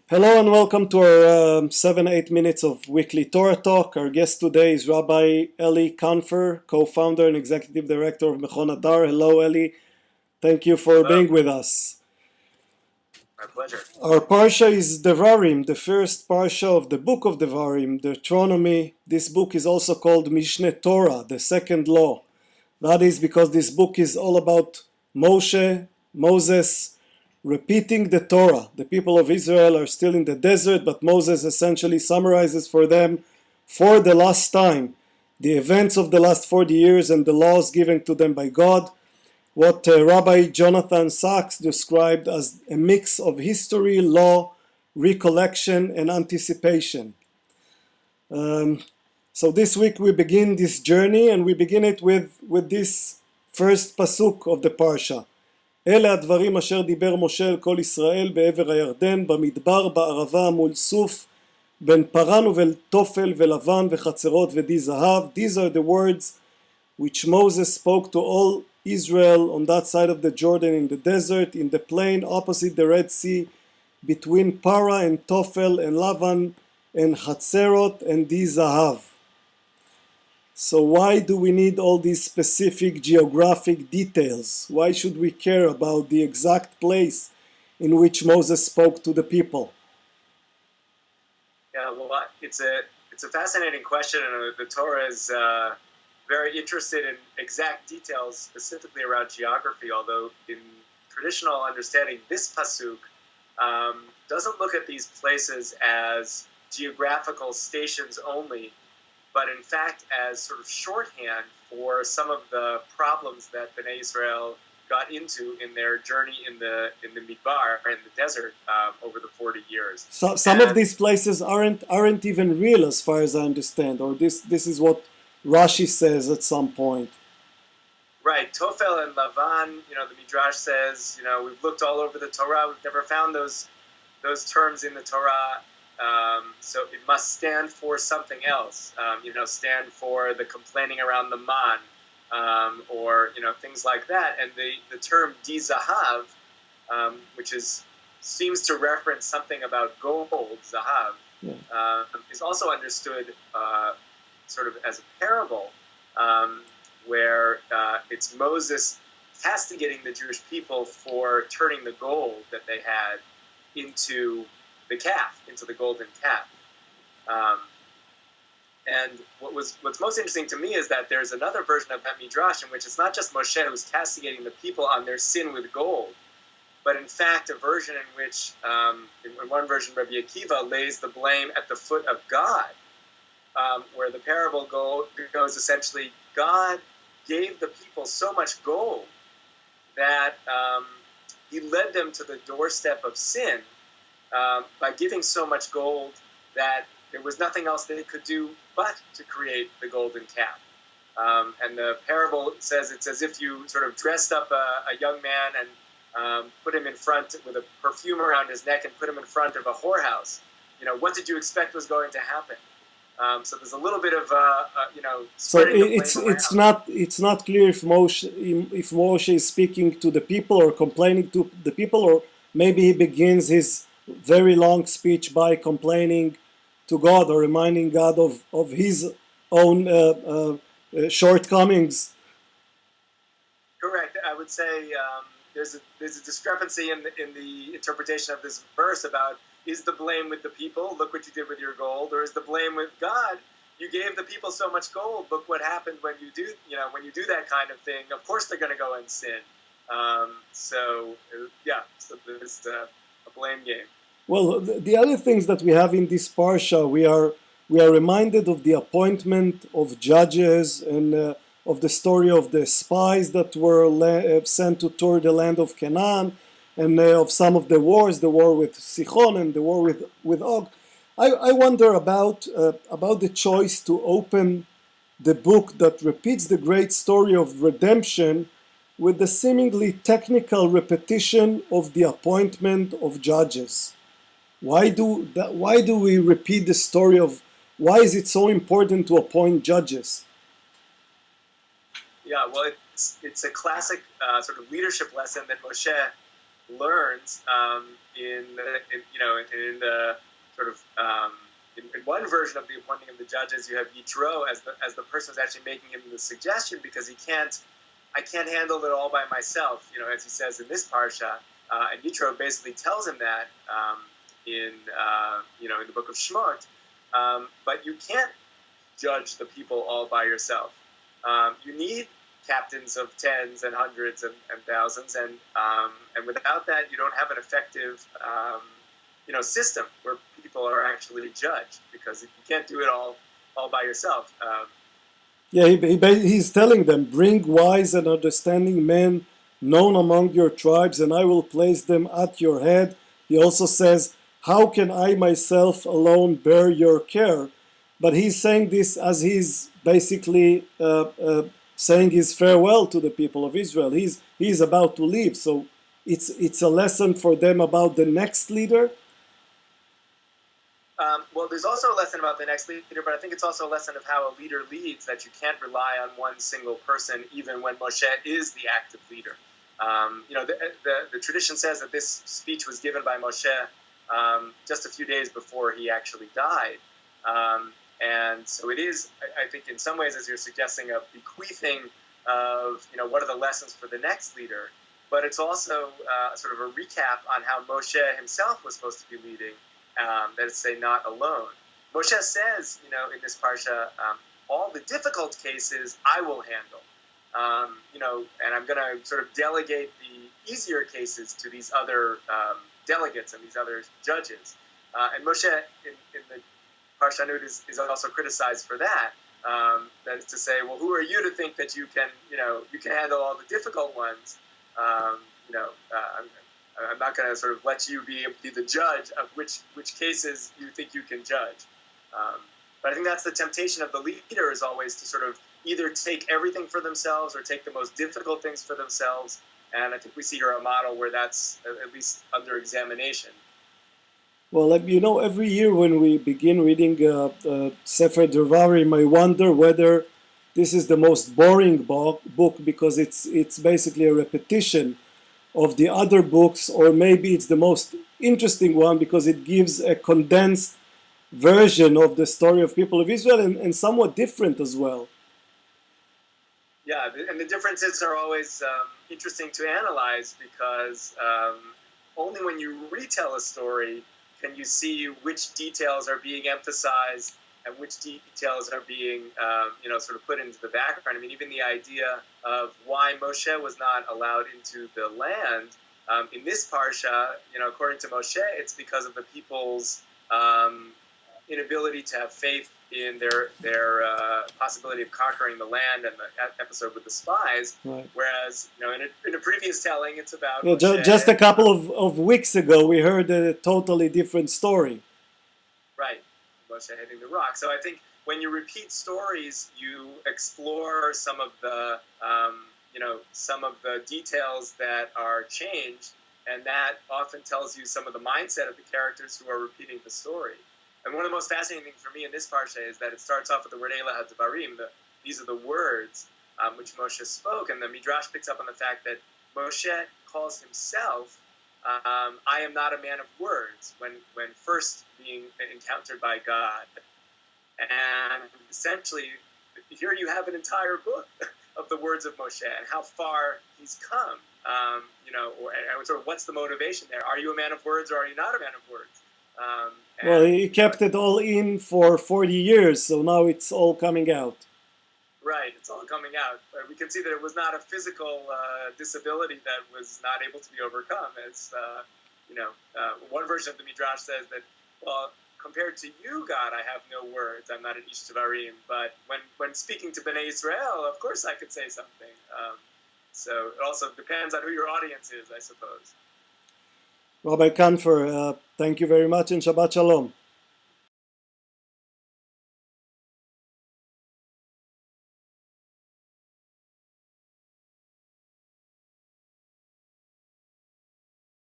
Hello and welcome to our 7-8 minutes of weekly Torah Talk. Our guest today is Rabbi Elie Kaunfer, co-founder and executive director of Mechon Hadar. Hello, Eli. Thank you for being with us. My pleasure. Our Parsha is Devarim, the first Parsha of the book of Devarim, Deuteronomy. This book is also called Mishneh Torah, the second law. That is because this book is all about Moses, repeating the Torah. The people of Israel are still in the desert, but Moses essentially summarizes for them for the last time the events of the last 40 years and the laws given to them by God. What Rabbi Jonathan Sachs described as a mix of history, law, recollection, and anticipation. So this week we begin this journey, and we begin it with this first pasuk of the Parsha. אלה הדברים אשר דיבר משה אל כל ישראל בעבר הירדן, במדבר, בערבה, מול סוף, בין פרן ובין תופל ולבן וחצרות ודי זהב. These are the words which Moses spoke to all Israel on that side of the Jordan in the desert, in the plain opposite the Red Sea, between Para and Tofel and Lavan and Hatzerot and Di Zahav. So why do we need all these specific geographic details? Why should we care about the exact place in which Moses spoke to the people? Yeah, well, it's a fascinating question, and the Torah is very interested in exact details, specifically around geography, although in traditional understanding, this pasuk doesn't look at these places as geographical stations only, but in fact as sort of shorthand for some of the problems that Bnei Israel got into in their journey in the Midbar, in the desert, over the 40 years. So some of these places aren't even real, as far as I understand, or this is what Rashi says at some point. Right, Tofel and Lavan, the Midrash says, we've looked all over the Torah, we've never found those terms in the Torah. So it must stand for something else, stand for the complaining around the man, or things like that. And the term di zahav, which seems to reference something about gold, zahav, is also understood sort of as a parable, where it's Moses castigating the Jewish people for turning the gold that they had into the calf, into the golden calf. And what's most interesting to me is that there's another version of that Midrash in which it's not just Moshe who's castigating the people on their sin with gold, but in fact a version in which, in one version, Rabbi Akiva lays the blame at the foot of God, where the parable goes essentially, God gave the people so much gold that he led them to the doorstep of sin, by giving so much gold that there was nothing else they could do but to create the golden calf. And the parable says it's as if you sort of dressed up a young man and put him in front with a perfume around his neck and put him in front of a whorehouse. What did you expect was going to happen? So there's a little bit of So it's not clear if Moshe is speaking to the people or complaining to the people, or maybe he begins his very long speech by complaining to God or reminding God of his own shortcomings. Correct. I would say there's a discrepancy in the interpretation of this verse about, is the blame with the people? Look what you did with your gold. Or is the blame with God? You gave the people so much gold. Look what happened when you do that kind of thing. Of course they're going to go and sin. So there's a blame game. Well, the other things that we have in this parsha, we are reminded of the appointment of judges and of the story of the spies that were sent to tour the land of Canaan, and of some of the wars, the war with Sichon and the war with Og. I wonder about the choice to open the book that repeats the great story of redemption with the seemingly technical repetition of the appointment of judges. Why do we repeat the story of why is it so important to appoint judges? Yeah, well, it's a classic sort of leadership lesson that Moshe learns in the sort of in one version of the appointing of the judges, you have Yitro as the person who's actually making him the suggestion, because I can't handle it all by myself, as he says in this parsha, and Yitro basically tells him that in the book of Shmot, but you can't judge the people all by yourself. You need captains of tens and hundreds and thousands, and without that, you don't have an effective system where people are actually judged, because you can't do it all by yourself. He's telling them, bring wise and understanding men known among your tribes, and I will place them at your head. He also says, how can I myself alone bear your care? But he's saying this as he's basically saying his farewell to the people of Israel. He's about to leave, so it's a lesson for them about the next leader. Well, there's also a lesson about the next leader, but I think it's also a lesson of how a leader leads, that you can't rely on one single person, even when Moshe is the active leader. The tradition says that this speech was given by Moshe just a few days before he actually died. And so it is, I think, in some ways, as you're suggesting, a bequeathing of, what are the lessons for the next leader. But it's also sort of a recap on how Moshe himself was supposed to be leading. That is, say, not alone. Moshe says, in this parsha, all the difficult cases I will handle, and I'm going to sort of delegate the easier cases to these other delegates and these other judges. And Moshe, in the Parshanut, is also criticized for that. That is to say, well, who are you to think that you can handle all the difficult ones? I'm not going to sort of let you be the judge of which cases you think you can judge. But I think that's the temptation of the leader, is always to sort of either take everything for themselves or take the most difficult things for themselves. And I think we see here a model where that's at least under examination. Well, every year when we begin reading Sefer Devarim, I wonder whether this is the most boring book because it's basically a repetition of the other books, or maybe it's the most interesting one because it gives a condensed version of the story of people of Israel, and somewhat different as well. Yeah, and the differences are always interesting to analyze, because only when you retell a story can you see which details are being emphasized and which details are being, sort of put into the background. I mean, even the idea of why Moshe was not allowed into the land, in this parsha, according to Moshe, it's because of the people's inability to have faith in their possibility of conquering the land, and the episode with the spies. Right. Whereas, in a previous telling, it's about just a couple of weeks ago, we heard a totally different story. Right. Moshe hitting the rock. So I think when you repeat stories, you explore some of the details that are changed, and that often tells you some of the mindset of the characters who are repeating the story. And one of the most fascinating things for me in this parsha is that it starts off with the word Elah Devarim. These are the words which Moshe spoke, and the Midrash picks up on the fact that Moshe calls himself I am not a man of words when first being encountered by God. And essentially, here you have an entire book of the words of Moshe and how far he's come. And sort of what's the motivation there? Are you a man of words or are you not a man of words? Well, he kept it all in for 40 years, so now it's all coming out. Right, it's all coming out. We can see that it was not a physical disability that was not able to be overcome. As one version of the Midrash says that, well, compared to you, God, I have no words. I'm not an Ish Devarim. But when speaking to Bnei Israel, of course I could say something. So it also depends on who your audience is, I suppose. Rabbi Kaunfer, thank you very much, and Shabbat Shalom.